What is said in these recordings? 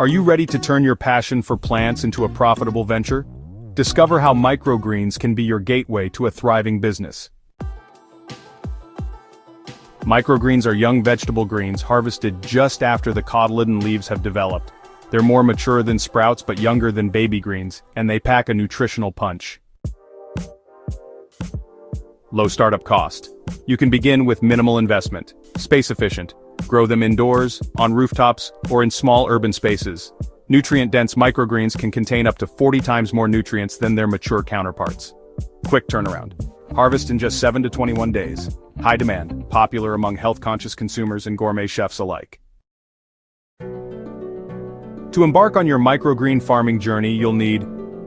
Are you ready to turn your passion for plants into a profitable venture? Discover how microgreens can be your gateway to a thriving business. Microgreens are young vegetable greens harvested just after the cotyledon leaves have developed. They're more mature than sprouts but younger than baby greens, and they pack a nutritional punch. Low startup cost. You can begin with minimal investment, space efficient. Grow them indoors, on rooftops, or in small urban spaces. Nutrient-dense microgreens can contain up to 40 times more nutrients than their mature counterparts. Quick turnaround. Harvest in just 7 to 21 days. High demand, popular among health-conscious consumers and gourmet chefs alike. To embark on your microgreen farming journey, you'll need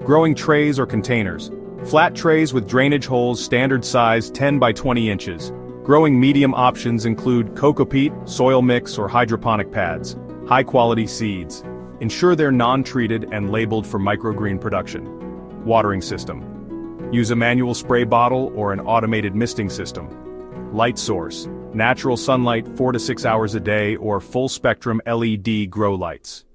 growing trays or containers. Flat trays with drainage holes standard size 10 by 20 inches. Growing medium options include coco-peat, soil mix, or hydroponic pads. High-quality seeds. Ensure they're non-treated and labeled for microgreen production. Watering system. Use a manual spray bottle or an automated misting system. Light source. Natural sunlight 4 to 6 hours a day or full-spectrum LED grow lights.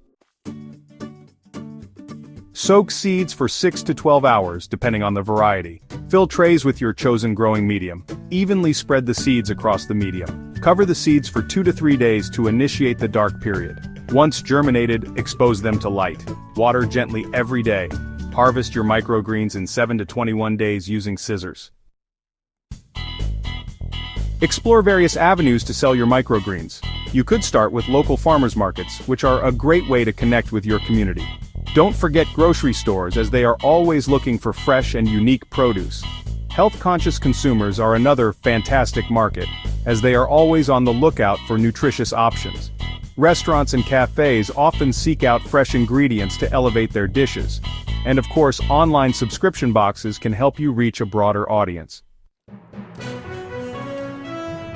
Soak seeds for 6 to 12 hours, depending on the variety. Fill trays with your chosen growing medium. Evenly spread the seeds across the medium. Cover the seeds for 2 to 3 days to initiate the dark period. Once germinated, expose them to light. Water gently every day. Harvest your microgreens in 7 to 21 days using scissors. Explore various avenues to sell your microgreens. You could start with local farmers markets, which are a great way to connect with your community. Don't forget grocery stores, as they are always looking for fresh and unique produce. Health-conscious consumers are another fantastic market, as they are always on the lookout for nutritious options. Restaurants and cafes often seek out fresh ingredients to elevate their dishes. And of course, online subscription boxes can help you reach a broader audience.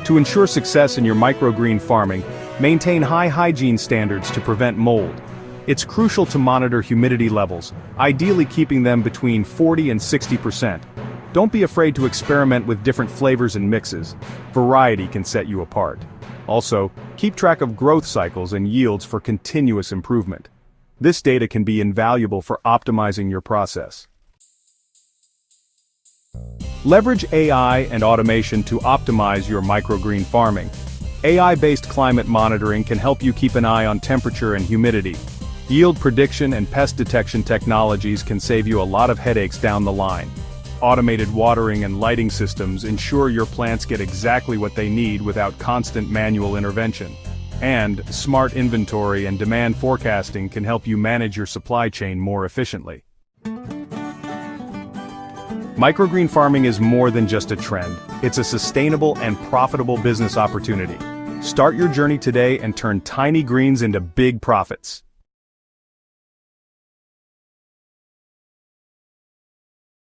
To ensure success in your microgreen farming, maintain high hygiene standards to prevent mold. It's crucial to monitor humidity levels, ideally keeping them between 40 and 60%. Don't be afraid to experiment with different flavors and mixes. Variety can set you apart. Also, keep track of growth cycles and yields for continuous improvement. This data can be invaluable for optimizing your process. Leverage AI and automation to optimize your microgreen farming. AI-based climate monitoring can help you keep an eye on temperature and humidity. Yield prediction and pest detection technologies can save you a lot of headaches down the line. Automated watering and lighting systems ensure your plants get exactly what they need without constant manual intervention. And smart inventory and demand forecasting can help you manage your supply chain more efficiently. Microgreen farming is more than just a trend. It's a sustainable and profitable business opportunity. Start your journey today and turn tiny greens into big profits.